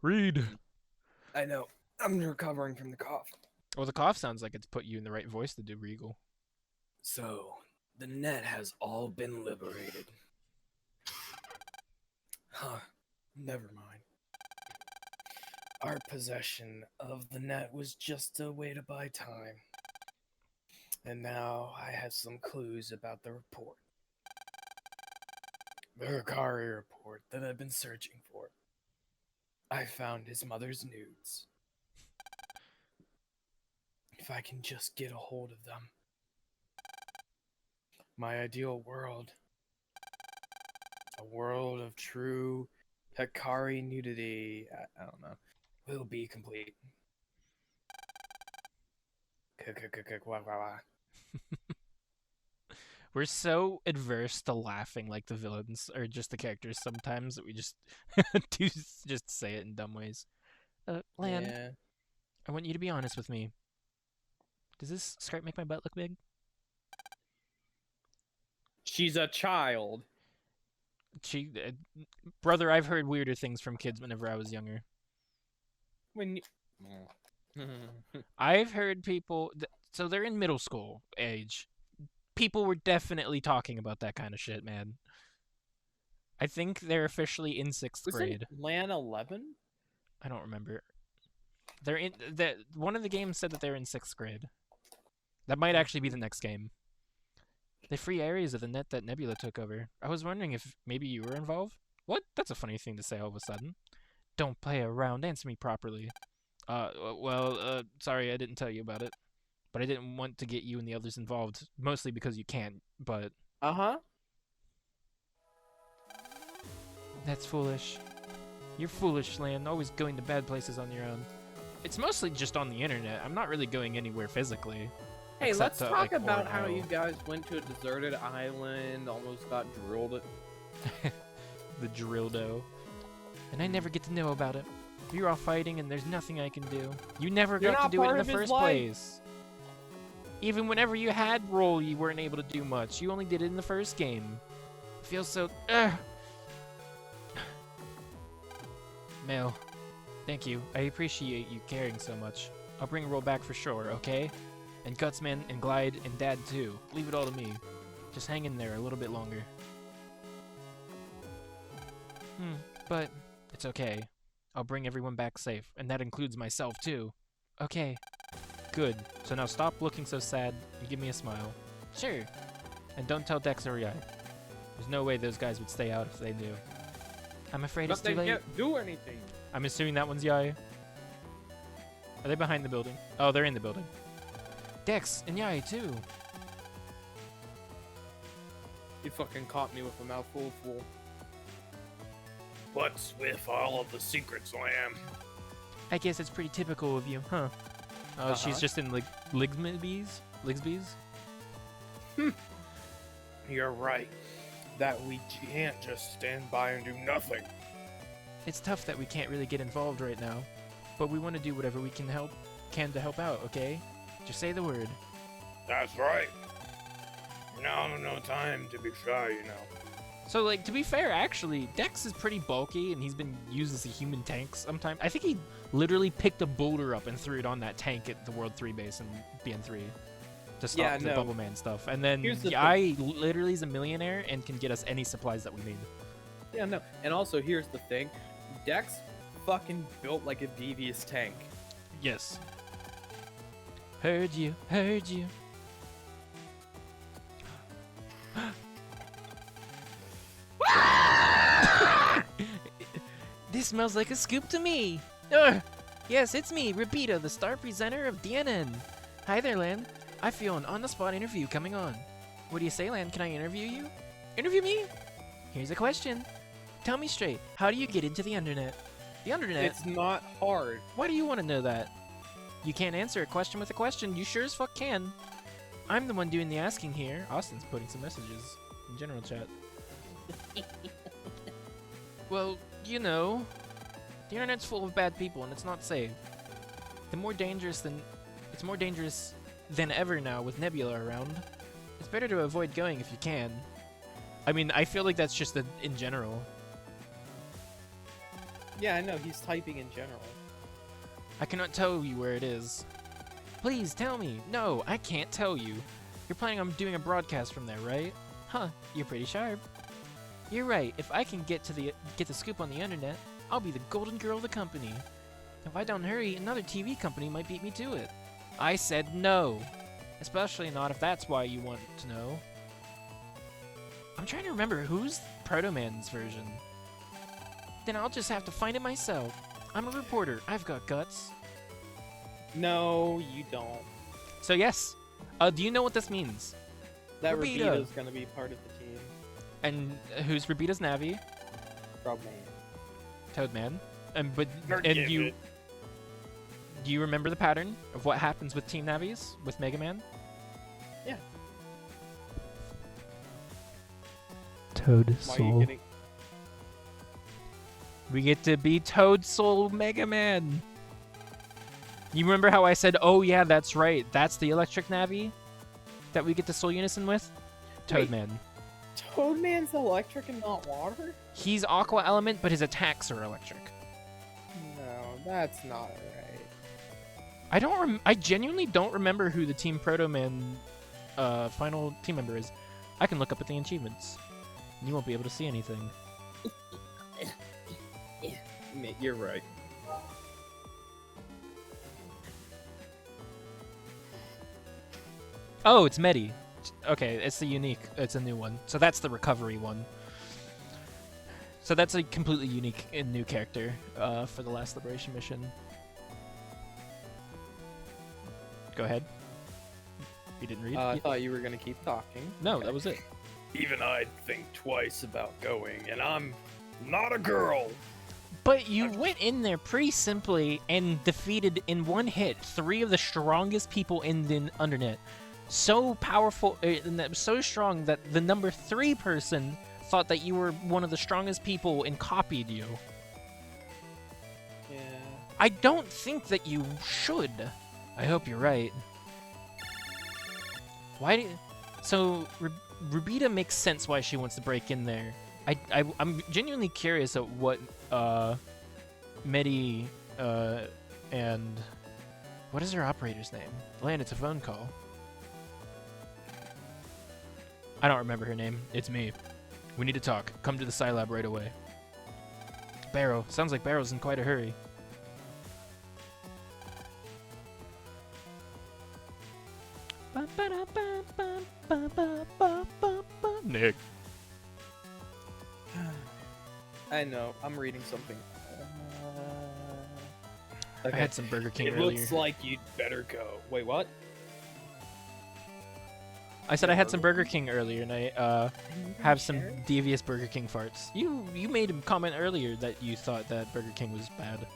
Read. I know. I'm recovering from the cough. Well, the cough sounds like it's put you in the right voice to do Regal. So, the net has all been liberated. Huh. Never mind. Our possession of the net was just a way to buy time. And now I have some clues about the report. The Hikari report that I've been searching for. I found his mother's nudes. If I can just get a hold of them. My ideal world. A world of true Hikari nudity. I don't know. Will be complete. We're so adverse to laughing like the villains or just the characters sometimes that we just just say it in dumb ways. Lan, Yeah. I want you to be honest with me. Does this skirt make my butt look big? She's a child. Brother, I've heard weirder things from kids whenever I was younger. When you... I've heard people, so they're in middle school age. People were definitely talking about that kind of shit, man. I think they're officially in 6th grade. Lan 11? I don't remember. They're in one of the games said that they're in 6th grade. That might actually be the next game. They free areas of the net that Nebula took over. I was wondering if maybe you were involved? What? That's a funny thing to say all of a sudden. Don't play around. Answer me properly. Sorry I didn't tell you about it. But I didn't want to get you and the others involved. Mostly because you can't, but... Uh-huh. That's foolish. You're foolish, Lan. Always going to bad places on your own. It's mostly just on the internet. I'm not really going anywhere physically. Hey, let's to, talk like, about how Orono. you guys went to a deserted island, almost got drilled. The Drildo. And I never get to know about it. You're all fighting and there's nothing I can do. You never You're got to not do it in part the of his first life. place. Even whenever you had roll, you weren't able to do much. You only did it in the first game. Feels so... Mel, thank you. I appreciate you caring so much. I'll bring roll back for sure, okay? And Gutsman and Glide and Dad too. Leave it all to me. Just hang in there a little bit longer. But it's okay. I'll bring everyone back safe, and that includes myself too. Okay. Good. So now stop looking so sad and give me a smile. Sure. And don't tell Dex or Yai. There's no way those guys would stay out if they knew. I'm afraid it's But too they late. can't do anything. I'm assuming that one's Yai. Are they behind the building? Oh, they're in the building. Dex and Yai too. You fucking caught me with a mouthful full. What's with all of the secrets, Lamb? I guess it's pretty typical of you, huh? Oh, she's just in Ligsby's? You're right. That we can't just stand by and do nothing. It's tough that we can't really get involved right now, but we want to do whatever we can to help out, okay? Just say the word. That's right. Now no time to be shy, you know. So, like, to be fair, actually, Dex is pretty bulky, and he's been used as a human tank sometimes. I think he literally picked a boulder up and threw it on that tank at the World 3 base in BN3 to stop the Bubble Man stuff. And then Yai literally is a millionaire and can get us any supplies that we need. Yeah, no. And also, here's the thing. Dex fucking built like a devious tank. Yes. Heard you, heard you. This smells like a scoop to me. Ugh. Yes, it's me, Rapida, the star presenter of DNN. Hi there, Lan. I feel an on-the-spot interview coming on. What do you say, Lan? Can I interview you? Interview me? Here's a question. Tell me straight, how do you get into the Undernet? The Undernet? It's not hard. Why do you want to know that? You can't answer a question with a question. You sure as fuck can. I'm the one doing the asking here. Austin's putting some messages in general chat. Well, you know, the internet's full of bad people and it's not safe. It's more dangerous than ever now with Nebula around. It's better to avoid going if you can. I mean, I feel like that's just in general. Yeah, I know. He's typing in general. I cannot tell you where it is. Please tell me. No, I can't tell you. You're planning on doing a broadcast from there, right? Huh, you're pretty sharp. You're right. If I can get the scoop on the internet, I'll be the golden girl of the company. If I don't hurry, another TV company might beat me to it. I said no. Especially not if that's why you want to know. I'm trying to remember who's Proto Man's version. Then I'll just have to find it myself. I'm a reporter. I've got guts. No, you don't. So yes. Do you know what this means? That Rabita. Rabita's gonna be part of the team. And who's Rabita's Navi? Probably. Toadman. And Forgive you it. do you remember the pattern of what happens with Team Navis with Mega Man? Yeah. Toad Why are you getting? We get to be Toad Soul Mega Man. You remember how I said, "Oh yeah, that's right. That's the electric Navi that we get to Soul Unison with?" Wait. Toadman. Toadman's electric and not water? He's Aqua Element, but his attacks are electric. No, that's not right. I genuinely don't remember who the Team Proto Man final team member is. I can look up at the achievements. You won't be able to see anything. You're right. Oh, it's Medi. Okay, it's it's a new one. So that's the recovery one. So that's a completely unique and new character for the last Liberation mission. Go ahead. You didn't read? I thought you were gonna keep talking. No, that was it. Even I'd think twice about going, and I'm not a girl. But you went in there pretty simply and defeated in one hit 3 of the strongest people in the Undernet. So powerful, so strong that the number 3 person thought that you were one of the strongest people and copied you. Yeah. I don't think that you should. I hope you're right. Why do So, Rubita makes sense why she wants to break in there. I'm genuinely curious at what Medi and what is her operator's name? Land, it's a phone call. I don't remember her name. It's me. We need to talk. Come to the Scilab right away. Barrow. Sounds like Barrow's in quite a hurry. Nick. I know. I'm reading something. I had some Burger King It earlier. looks like you'd better go. Wait, what? I said I had some Burger King earlier, and I have some devious Burger King farts. You made a comment earlier that you thought that Burger King was bad.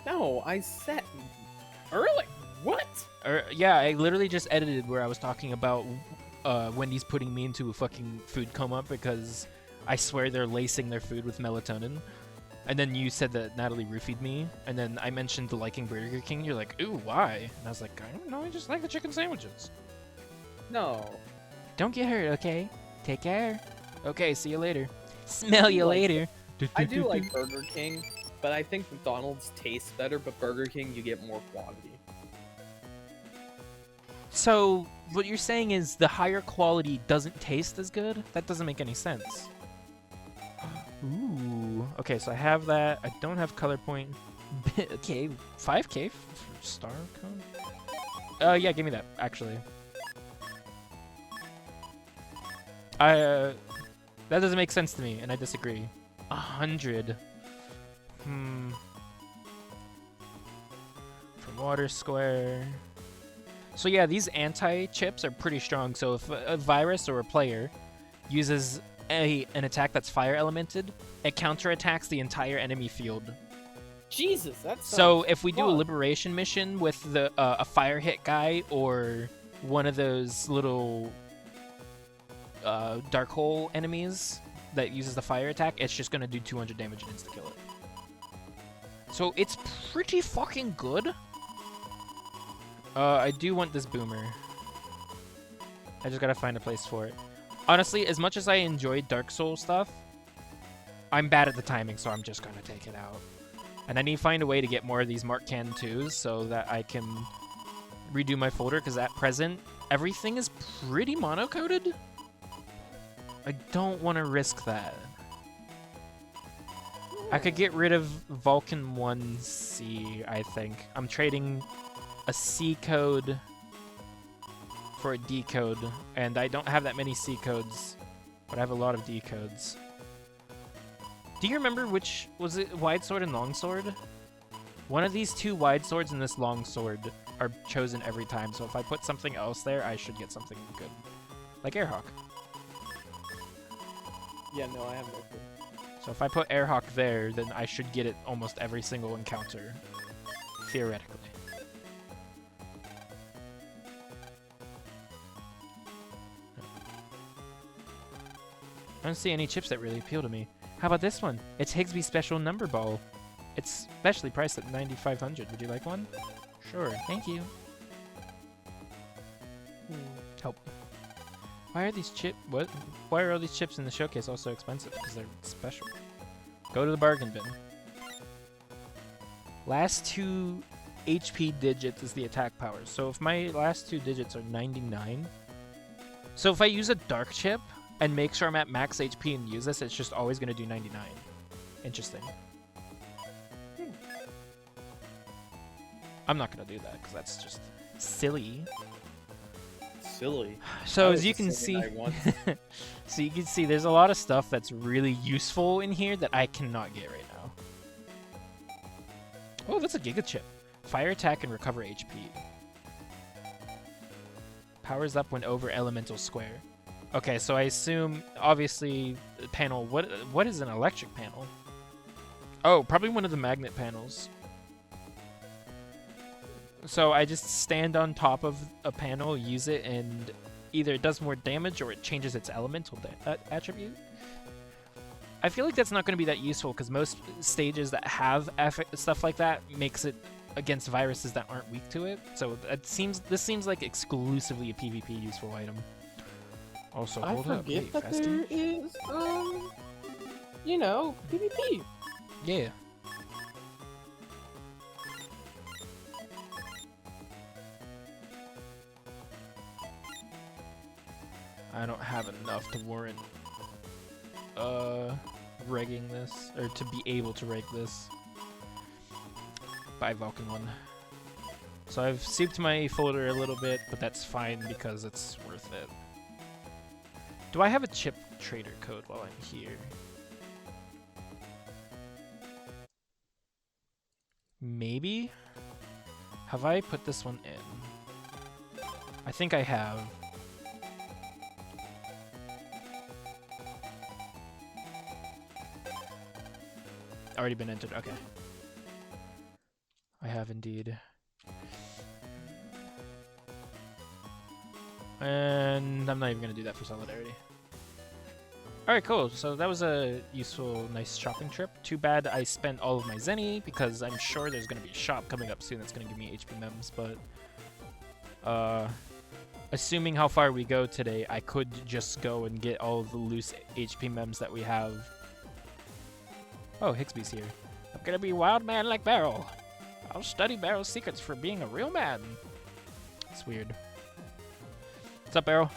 No, I said early. What? Yeah, I literally just edited where I was talking about Wendy's putting me into a fucking food coma because I swear they're lacing their food with melatonin. And then you said that Natalie roofied me, and then I mentioned liking Burger King. You're like, ooh, why? And I was like, I don't know, I just like the chicken sandwiches. No. Don't get hurt, okay? Take care. Okay, see you later. Smell you later. I do like Burger King, but I think McDonald's tastes better, but Burger King, you get more quantity. So, what you're saying is the higher quality doesn't taste as good? That doesn't make any sense. Ooh. Okay, so I have that. I don't have color point. Okay, 5K for star cone? Yeah, give me that, actually. That doesn't make sense to me, and I disagree. 100. From Water Square. So yeah, these anti-chips are pretty strong. So if a virus or a player uses an attack that's fire elemented, it counterattacks the entire enemy field. Jesus, that's So if we do a liberation mission with the a fire hit guy or one of those little dark hole enemies that uses the fire attack, it's just gonna do 200 damage and insta kill it. So it's pretty fucking good. I do want this boomer. I just gotta find a place for it. Honestly, as much as I enjoyed Dark Souls stuff, I'm bad at the timing, so I'm just gonna take it out. And I need to find a way to get more of these Mark Can 2s so that I can redo my folder, because at present, everything is pretty mono-coded. I don't want to risk that. I could get rid of Vulcan 1C, I think. I'm trading a C code for a D code, and I don't have that many C codes, but I have a lot of D codes. Do you remember which, was it wide sword and long sword? One of these two wide swords and this long sword are chosen every time, so if I put something else there, I should get something good. Like Airhawk. Yeah, no, I have no clue. So if I put Airhawk there, then I should get it almost every single encounter. Theoretically. I don't see any chips that really appeal to me. How about this one? It's Higsby's Special Number Ball. It's specially priced at 9,500. Would you like one? Sure, thank you. Help. Why are these what? Why are all these chips in the showcase all so expensive? Because they're special. Go to the bargain bin. Last two HP digits is the attack power. So if my last two digits are 99, so if I use a dark chip and make sure I'm at max HP and use this, it's just always going to do 99. Interesting. I'm not going to do that because that's just silly. Silly. So as you can see, so you can see there's a lot of stuff that's really useful in here that I cannot get right now. Oh, that's a Giga Chip. Fire attack and recover HP. Powers up when over elemental square. Okay, so I assume, obviously, the panel, what is an electric panel? Oh, probably one of the magnet panels. So I just stand on top of a panel, use it, and either it does more damage or it changes its elemental attribute. I feel like that's not going to be that useful because most stages that have stuff like that makes it against viruses that aren't weak to it. So this seems like exclusively a PvP useful item. Also, I hold up. forget Wait, that there is, you know, PvP. Yeah. I don't have enough to warrant regging this, or to be able to reg this. Buy Vulcan 1. So I've souped my folder a little bit, but that's fine because it's worth it. Do I have a chip trader code while I'm here? Maybe? Have I put this one in? I think I have. Already been entered, okay. I have indeed. And I'm not even going to do that for solidarity. Alright, cool. So that was a useful, nice shopping trip. Too bad I spent all of my Zenny, because I'm sure there's going to be a shop coming up soon that's going to give me HP mems, but assuming how far we go today, I could just go and get all of the loose HP mems that we have. Oh, Higsby's here. I'm going to be a wild man like Barrel. I'll study Barrel's secrets for being a real man. It's weird. What's up, Barrel?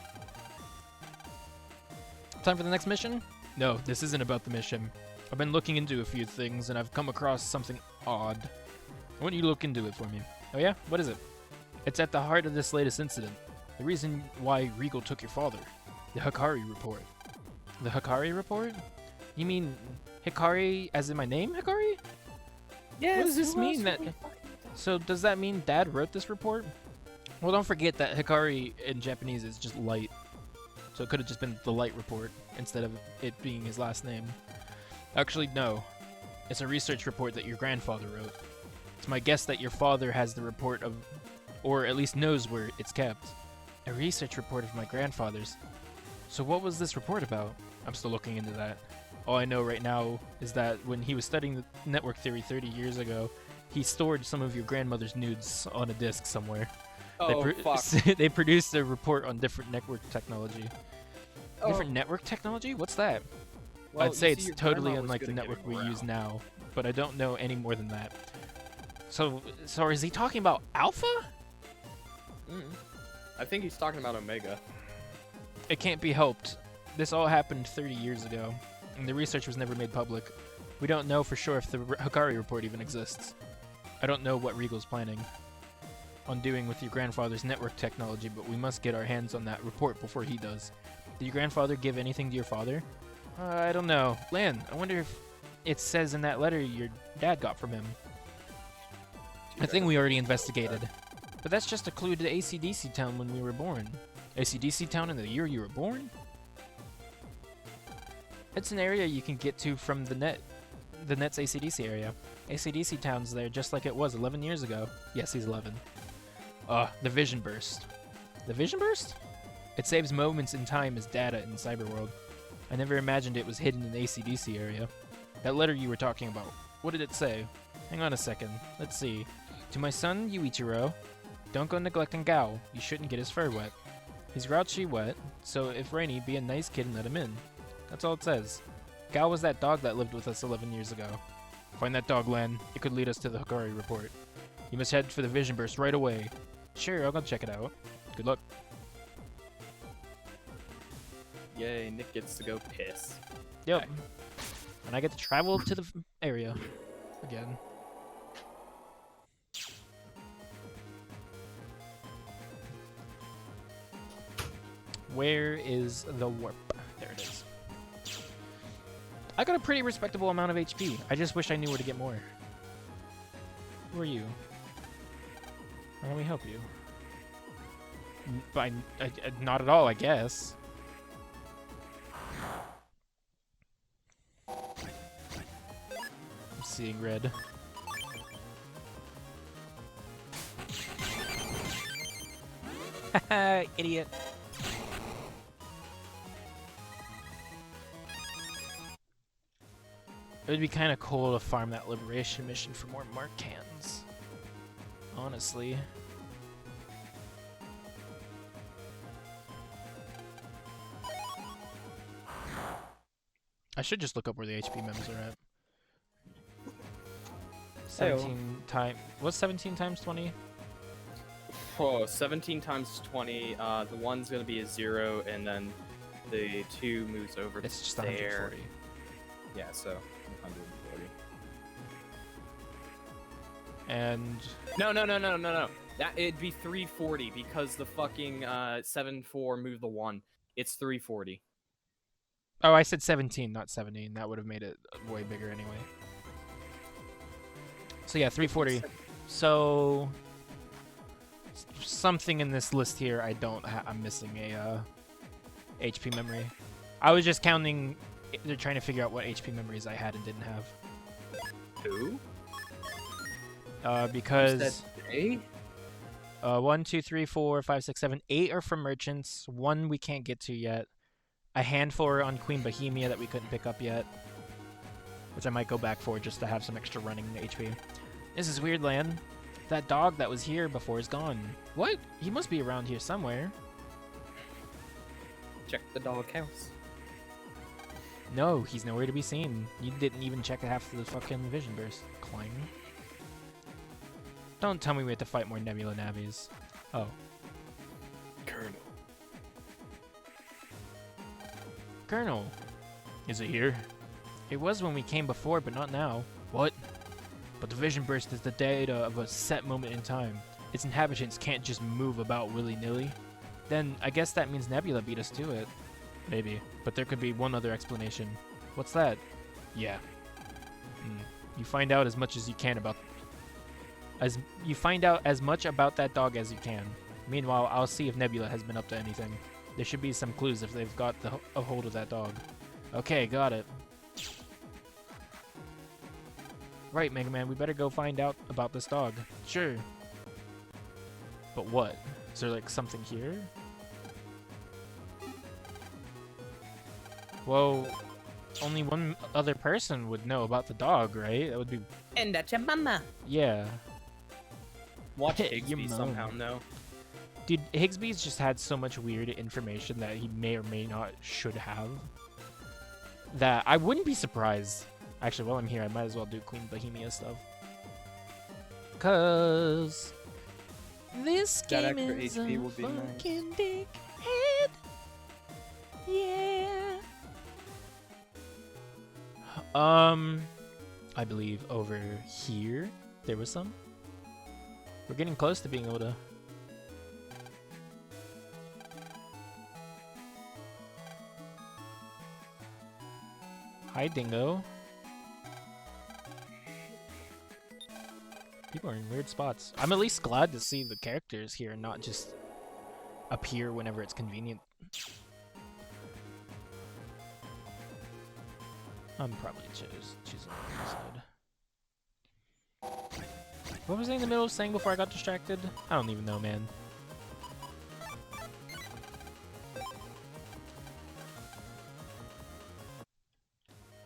Time for the next mission? No, this isn't about the mission. I've been looking into a few things, and I've come across something odd. Why don't you look into it for me? Oh yeah? What is it? It's at the heart of this latest incident. The reason why Regal took your father. The Hikari report. The Hikari report? You mean Hikari as in my name, Hikari? Yes, What does this mean? So does that mean Dad wrote this report? Well, don't forget that Hikari in Japanese is just light. So it could have just been the light report instead of it being his last name. Actually, no. It's a research report that your grandfather wrote. It's my guess that your father has the report of, or at least knows where it's kept. A research report of my grandfather's. So what was this report about? I'm still looking into that. All I know right now is that when he was studying the network theory 30 years ago, he stored some of your grandmother's nudes on a disk somewhere. Oh, fuck. They produced a report on different network technology. Oh. Different network technology? What's that? Well, I'd say you see, it's your totally grandma was unlike good the at network getting we use around. now. but I don't know any more than that. So is he talking about Alpha? I think he's talking about Omega. It can't be helped. This all happened 30 years ago, and the research was never made public. We don't know for sure if the Hikari report even exists. I don't know what Regal's planning on doing with your grandfather's network technology, but we must get our hands on that report before he does. Did your grandfather give anything to your father? I don't know. Lan, I wonder if it says in that letter your dad got from him. A thing we already investigated. But that's just a clue to the AC/DC town when we were born. AC/DC town in the year you were born? It's an area you can get to from the net's AC/DC area. AC/DC town's there just like it was 11 years ago. Yes, he's 11. The Vision Burst. The Vision Burst? It saves moments in time as data in Cyberworld. I never imagined it was hidden in the AC/DC area. That letter you were talking about, what did it say? Hang on a second. Let's see. To my son, Yuichiro, don't go neglecting Gao. You shouldn't get his fur wet. He's grouchy wet, so if rainy, be a nice kid and let him in. That's all it says. Gao was that dog that lived with us 11 years ago. Find that dog, Len. It could lead us to the Hikari report. You must head for the Vision Burst right away. Sure, I'll go check it out. Good luck. Yay, Nick gets to go piss. Yep. Okay. And I get to travel to the area again. Where is the warp? There it is. I got a pretty respectable amount of HP. I just wish I knew where to get more. Who are you? How can we help you? Not at all, I guess. I'm seeing red. Haha, idiot. It would be kind of cool to farm that liberation mission for more mark cans. Honestly. I should just look up where the HP mems are at. 17 times... What's 17 times 20? Oh, 17 times 20. The one's gonna be a 0, and then the 2 moves over It's just there. 140. Yeah, so 140. And... No. That it'd be 340 because the fucking 7-4 moved the 1. It's 340. Oh, I said 17, not 17. That would have made it way bigger anyway. So yeah, 340. So... something in this list here I don't I'm missing a HP memory. I was just counting... They're trying to figure out what HP memories I had and didn't have. Who? Because... 1, 2, 3, 4, 5, 6, 7, 8 are from merchants. 1 we can't get to yet. A handful are on Queen Bohemia that we couldn't pick up yet. Which I might go back for just to have some extra running HP. This is weird, Lan. That dog that was here before is gone. What? He must be around here somewhere. Check the dog house. No, he's nowhere to be seen. You didn't even check half the fucking Vision Burst. Clang. Don't tell me we have to fight more Nebula Navis. Oh. Colonel. Colonel. Is it here? It was when we came before, but not now. What? But the Vision Burst is the data of a set moment in time. Its inhabitants can't just move about willy-nilly. Then, I guess that means Nebula beat us to it. Maybe. But there could be one other explanation. What's that? Yeah. You find out as much as you can about... You find out as much about that dog as you can. Meanwhile, I'll see if Nebula has been up to anything. There should be some clues if they've got a hold of that dog. Okay, got it. Right, Mega Man, we better go find out about this dog. Sure. But what? Is there like something here? Well, only one other person would know about the dog, right? That would be... And that's your mama. Yeah. Watch Your Higsby mom. somehow, no. Dude, Higsby's just had so much weird information that he may or may not should have. That I wouldn't be surprised Actually, while I'm here, I might as well do Queen Bohemia stuff. Cause this That game extra is HP a will be nice. fucking dickhead. Yeah. I believe over here there was some. We're getting close to being able to. Hi, Dingo. People are in weird spots. I'm at least glad to see the characters here and not just appear whenever it's convenient. I'm probably choosing the side. What was I in the middle of saying before I got distracted? I don't even know, man.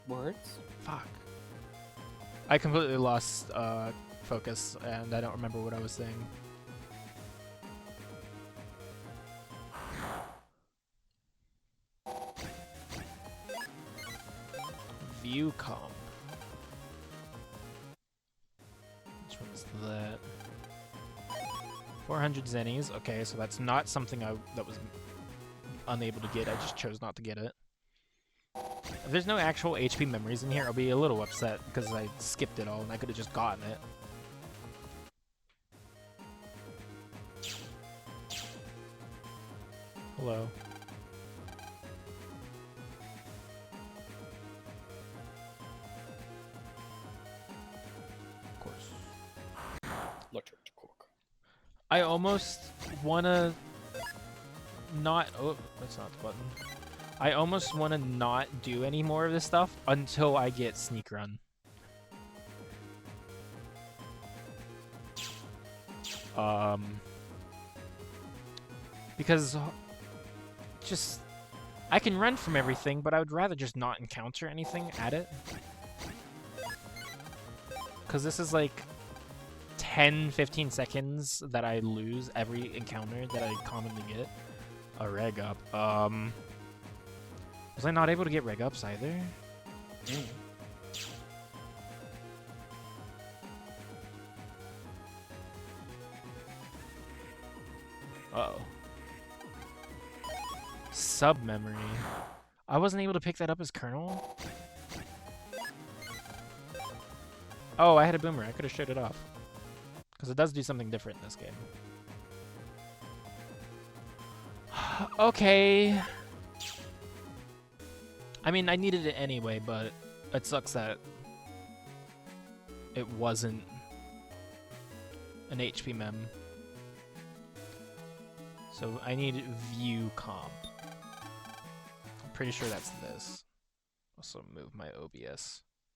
Words? Fuck. I completely lost focus and I don't remember what I was saying. View comp. Which one is that? 400 zennies. Okay, so that's not something that was unable to get. I just chose not to get it. If there's no actual HP memories in here, I'll be a little upset because I skipped it all and I could have just gotten it. Hello. Of course. Electric cork. I almost wanna not. Oh, that's not the button. I almost want to not do any more of this stuff until I get Sneak Run. Because just I can run from everything, but I would rather just not encounter anything at it. Because this is like 10-15 seconds that I lose every encounter that I commonly get. A reg up. Was I not able to get reg ups either? Uh-oh. Sub-memory. I wasn't able to pick that up as Colonel? Oh, I had a boomer. I could have showed it off. Because it does do something different in this game. Okay. I mean, I needed it anyway, but it sucks that it wasn't an HP mem. So I need view comp. I'm pretty sure that's this. Also move my OBS.